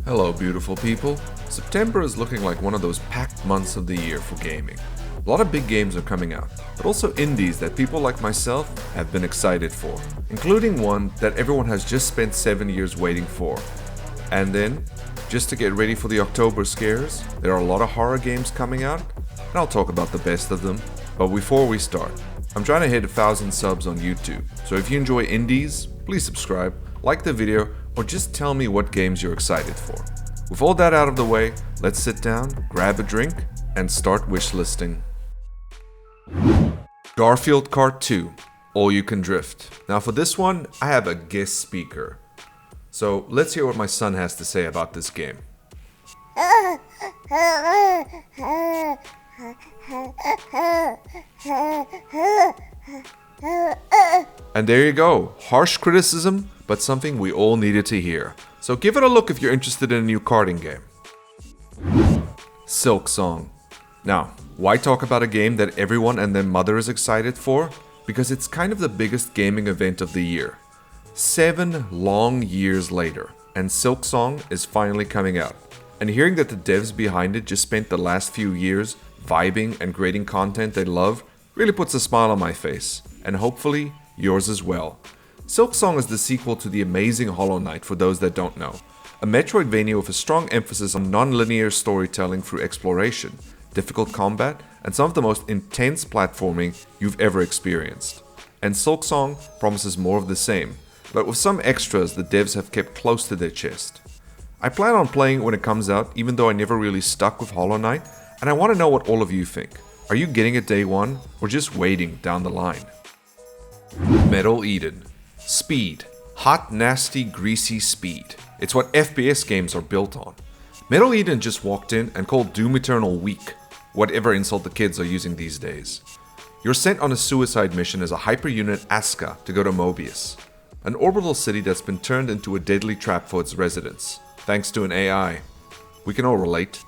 Hello, beautiful people. September is looking like one of those packed months of the year for gaming. A lot of big games are coming out, but also indies that people like myself have been excited for, including one that everyone has just spent 7 years waiting for. And then, just to get ready for the October scares, there are a lot of horror games coming out, and I'll talk about the best of them. But before we start, I'm trying to hit 1,000 subs on YouTube, so if you enjoy indies, please subscribe, like the video, or just tell me what games you're excited for. With all that out of the way, let's sit down, grab a drink, and start wishlisting. Garfield Kart 2, All You Can Drift. Now for this one, I have a guest speaker. So let's hear what my son has to say about this game. And there you go, harsh criticism, but something we all needed to hear. So give it a look if you're interested in a new karting game. Silksong. Now, why talk about a game that everyone and their mother is excited for? Because it's kind of the biggest gaming event of the year. 7 long years later, and Silksong is finally coming out. And hearing that the devs behind it just spent the last few years vibing and creating content they love really puts a smile on my face, and hopefully yours as well. Silksong is the sequel to the amazing Hollow Knight for those that don't know. A Metroidvania with a strong emphasis on non-linear storytelling through exploration, difficult combat, and some of the most intense platforming you've ever experienced. And Silksong promises more of the same, but with some extras the devs have kept close to their chest. I plan on playing it when it comes out, even though I never really stuck with Hollow Knight, and I want to know what all of you think. Are you getting it day one, or just waiting down the line? Metal Eden. Speed. Hot, nasty, greasy speed. It's what FPS games are built on. Metal Eden just walked in and called Doom Eternal weak, whatever insult the kids are using these days. You're sent on a suicide mission as a hyper-unit Aska to go to Mobius, an orbital city that's been turned into a deadly trap for its residents, thanks to an AI. We can all relate.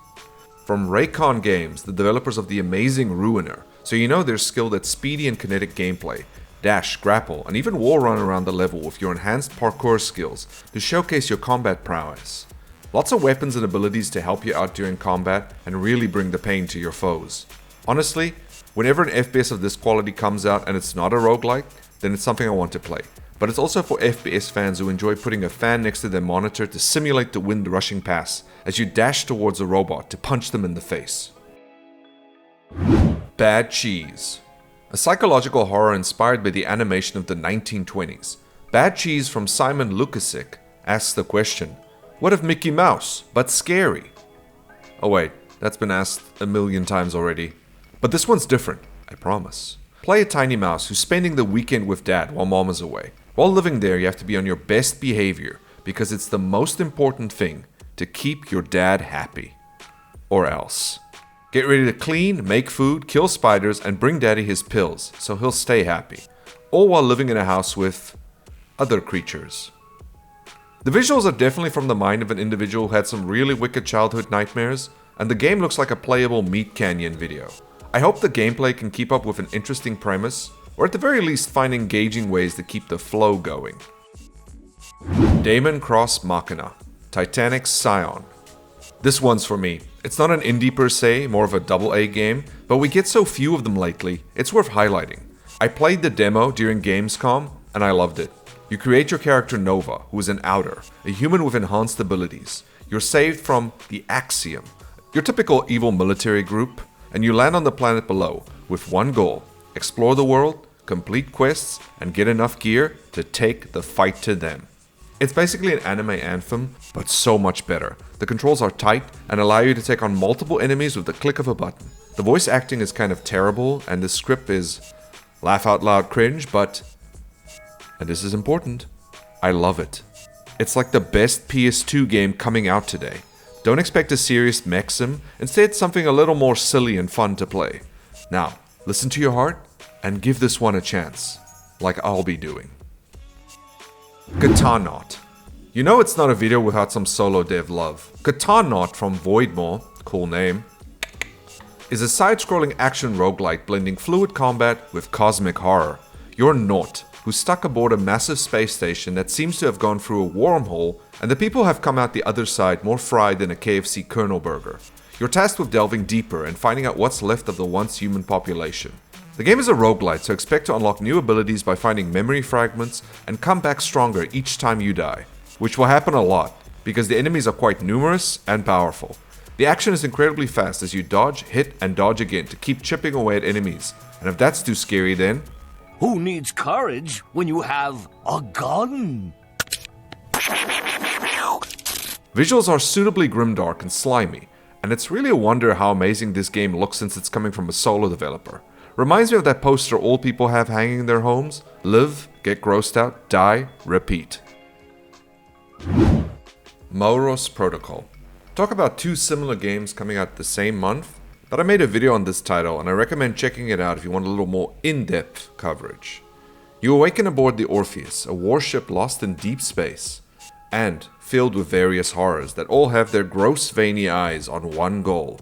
From Raycon Games, the developers of the amazing Ruiner, so you know they're skilled at speedy and kinetic gameplay, dash, grapple, and even wall run around the level with your enhanced parkour skills to showcase your combat prowess. Lots of weapons and abilities to help you out during combat and really bring the pain to your foes. Honestly, whenever an FPS of this quality comes out and it's not a roguelike, then it's something I want to play. But it's also for FPS fans who enjoy putting a fan next to their monitor to simulate the wind rushing past as you dash towards a robot to punch them in the face. Bad Cheese. A psychological horror inspired by the animation of the 1920s. Bad Cheese from Simon Lukasik asks the question, what if Mickey Mouse, but scary? Oh wait, that's been asked a million times already. But this one's different, I promise. Play a tiny mouse who's spending the weekend with dad while mom is away. While living there, you have to be on your best behavior because it's the most important thing to keep your dad happy. Or else. Get ready to clean, make food, kill spiders, and bring daddy his pills so he'll stay happy. All while living in a house with other creatures. The visuals are definitely from the mind of an individual who had some really wicked childhood nightmares, and the game looks like a playable Meat Canyon video. I hope the gameplay can keep up with an interesting premise, or at the very least find engaging ways to keep the flow going. Daemon x Machina. Titanic's Scion. This one's for me. It's not an indie per se, more of a AA game, but we get so few of them lately, it's worth highlighting. I played the demo during Gamescom, and I loved it. You create your character Nova, who is an outer, a human with enhanced abilities. You're saved from the Axiom, your typical evil military group, and you land on the planet below with one goal: explore the world, complete quests, and get enough gear to take the fight to them. It's basically an anime anthem, but so much better. The controls are tight and allow you to take on multiple enemies with the click of a button. The voice acting is kind of terrible, and the script is laugh out loud cringe, but, and this is important, I love it. It's like the best PS2 game coming out today. Don't expect a serious mech sim, instead something a little more silly and fun to play. Now, listen to your heart and give this one a chance, like I'll be doing. Katanaut. You know it's not a video without some solo dev love. Katanaut from Voidmaw, cool name, is a side-scrolling action roguelike blending fluid combat with cosmic horror. You're Naut, who's stuck aboard a massive space station that seems to have gone through a wormhole, and the people have come out the other side more fried than a KFC Colonel burger. You're tasked with delving deeper and finding out what's left of the once human population. The game is a roguelite, so expect to unlock new abilities by finding memory fragments and come back stronger each time you die, which will happen a lot, because the enemies are quite numerous and powerful. The action is incredibly fast as you dodge, hit, and dodge again to keep chipping away at enemies, and if that's too scary then... Who needs courage when you have a gun? Visuals are suitably grimdark and slimy, and it's really a wonder how amazing this game looks since it's coming from a solo developer. Reminds me of that poster all people have hanging in their homes: live, get grossed out, die, repeat. Moros Protocol. Talk about two similar games coming out the same month, but I made a video on this title and I recommend checking it out if you want a little more in-depth coverage. You awaken aboard the Orpheus, a warship lost in deep space, and filled with various horrors that all have their gross veiny eyes on one goal: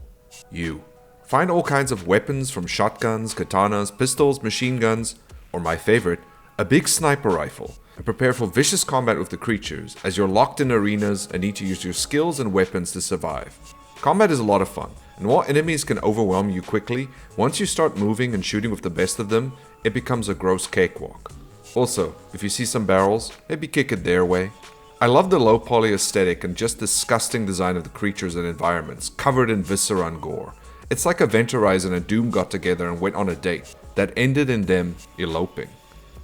you. Find all kinds of weapons from shotguns, katanas, pistols, machine guns, or my favorite, a big sniper rifle, and prepare for vicious combat with the creatures as you're locked in arenas and need to use your skills and weapons to survive. Combat is a lot of fun, and while enemies can overwhelm you quickly, once you start moving and shooting with the best of them, it becomes a gross cakewalk. Also, if you see some barrels, maybe kick it their way. I love the low poly aesthetic and just disgusting design of the creatures and environments, covered in viscera and gore. It's like Event Horizon and Doom got together and went on a date that ended in them eloping.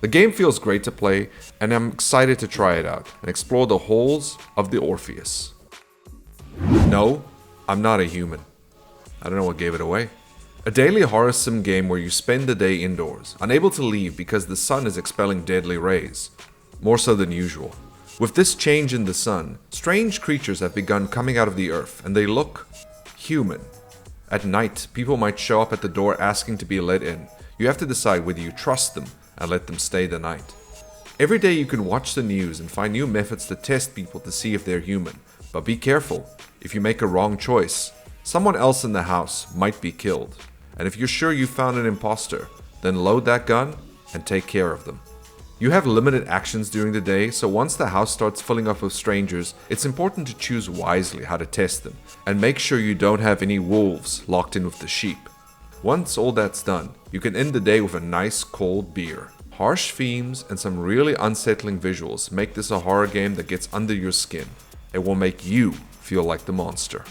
The game feels great to play, and I'm excited to try it out and explore the halls of the Orpheus. No, I'm not a human. I don't know what gave it away. A daily horror sim game where you spend the day indoors, unable to leave because the sun is expelling deadly rays. More so than usual. With this change in the sun, strange creatures have begun coming out of the earth, and they look human. At night, people might show up at the door asking to be let in. You have to decide whether you trust them and let them stay the night. Every day you can watch the news and find new methods to test people to see if they're human. But be careful, if you make a wrong choice, someone else in the house might be killed. And if you're sure you found an imposter, then load that gun and take care of them. You have limited actions during the day, so once the house starts filling up with strangers, it's important to choose wisely how to test them, and make sure you don't have any wolves locked in with the sheep. Once all that's done, you can end the day with a nice cold beer. Harsh themes and some really unsettling visuals make this a horror game that gets under your skin. It will make you feel like the monster.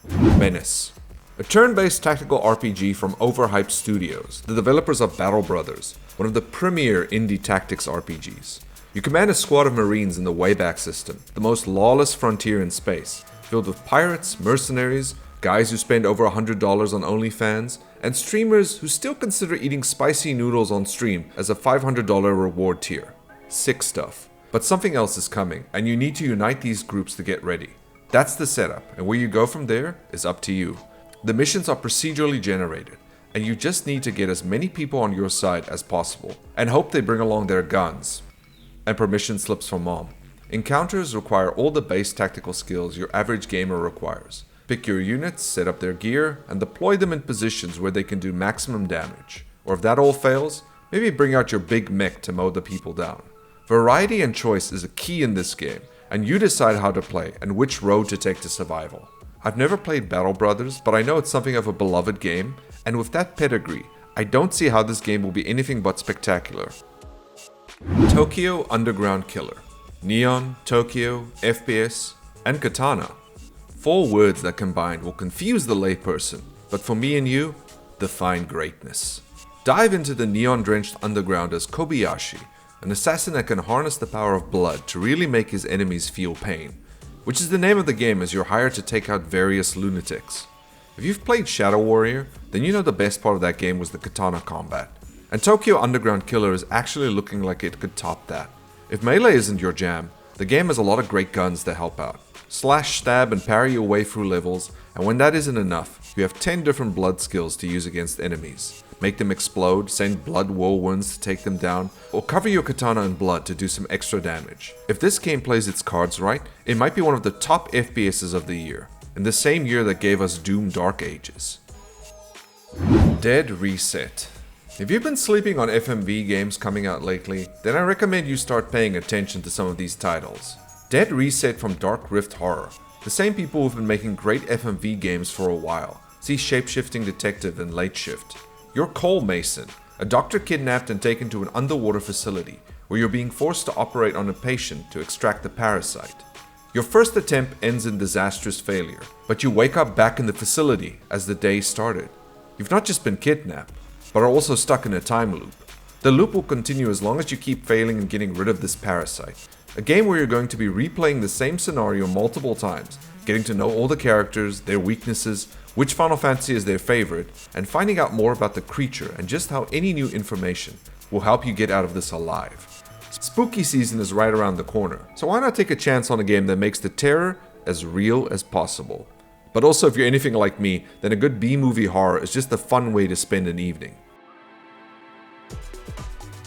Menace. A turn-based tactical RPG from Overhyped Studios, the developers of Battle Brothers, one of the premier indie tactics RPGs. You command a squad of marines in the Wayback System, the most lawless frontier in space, filled with pirates, mercenaries, guys who spend over $100 on OnlyFans, and streamers who still consider eating spicy noodles on stream as a $500 reward tier. Sick stuff. But something else is coming, and you need to unite these groups to get ready. That's the setup, and where you go from there is up to you. The missions are procedurally generated, and you just need to get as many people on your side as possible, and hope they bring along their guns. And permission slips from mom. Encounters require all the base tactical skills your average gamer requires. Pick your units, set up their gear, and deploy them in positions where they can do maximum damage. Or if that all fails, maybe bring out your big mech to mow the people down. Variety and choice is a key in this game, and you decide how to play and which road to take to survival. I've never played Battle Brothers, but I know it's something of a beloved game, and with that pedigree, I don't see how this game will be anything but spectacular. Tokyo Underground Killer. Neon, Tokyo, FPS, and Katana. 4 words that combined will confuse the layperson, but for me and you, define greatness. Dive into the neon-drenched underground as Kobayashi, an assassin that can harness the power of blood to really make his enemies feel pain, which is the name of the game as you're hired to take out various lunatics. If you've played Shadow Warrior, then you know the best part of that game was the katana combat. And Tokyo Underground Killer is actually looking like it could top that. If melee isn't your jam, the game has a lot of great guns to help out. Slash, stab, and parry your way through levels, and when that isn't enough, you have 10 different blood skills to use against enemies. Make them explode, send blood whirlwinds to take them down, or cover your katana in blood to do some extra damage. If this game plays its cards right, it might be one of the top FPSs of the year, in the same year that gave us Doom Dark Ages. Dead Reset. If you've been sleeping on FMV games coming out lately, then I recommend you start paying attention to some of these titles. Dead Reset from Dark Rift Horror, the same people who've been making great FMV games for a while. See Shapeshifting Detective and Late Shift. You're Coal Mason, a doctor kidnapped and taken to an underwater facility where you're being forced to operate on a patient to extract the parasite. Your first attempt ends in disastrous failure, but you wake up back in the facility as the day started. You've not just been kidnapped, but are also stuck in a time loop. The loop will continue as long as you keep failing and getting rid of this parasite. A game where you're going to be replaying the same scenario multiple times, getting to know all the characters, their weaknesses, which Final Fantasy is their favorite, and finding out more about the creature and just how any new information will help you get out of this alive. Spooky season is right around the corner, so why not take a chance on a game that makes the terror as real as possible? But also, if you're anything like me, then a good B-movie horror is just a fun way to spend an evening.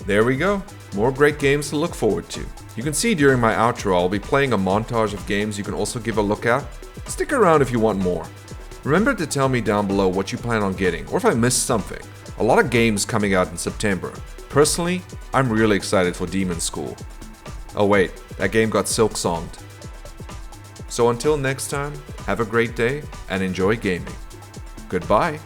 There we go, more great games to look forward to. You can see during my outro I'll be playing a montage of games you can also give a look at. Stick around if you want more. Remember to tell me down below what you plan on getting, or if I missed something. A lot of games coming out in September. Personally, I'm really excited for Demon School. Oh wait, that game got Silksonged. So until next time, have a great day and enjoy gaming. Goodbye.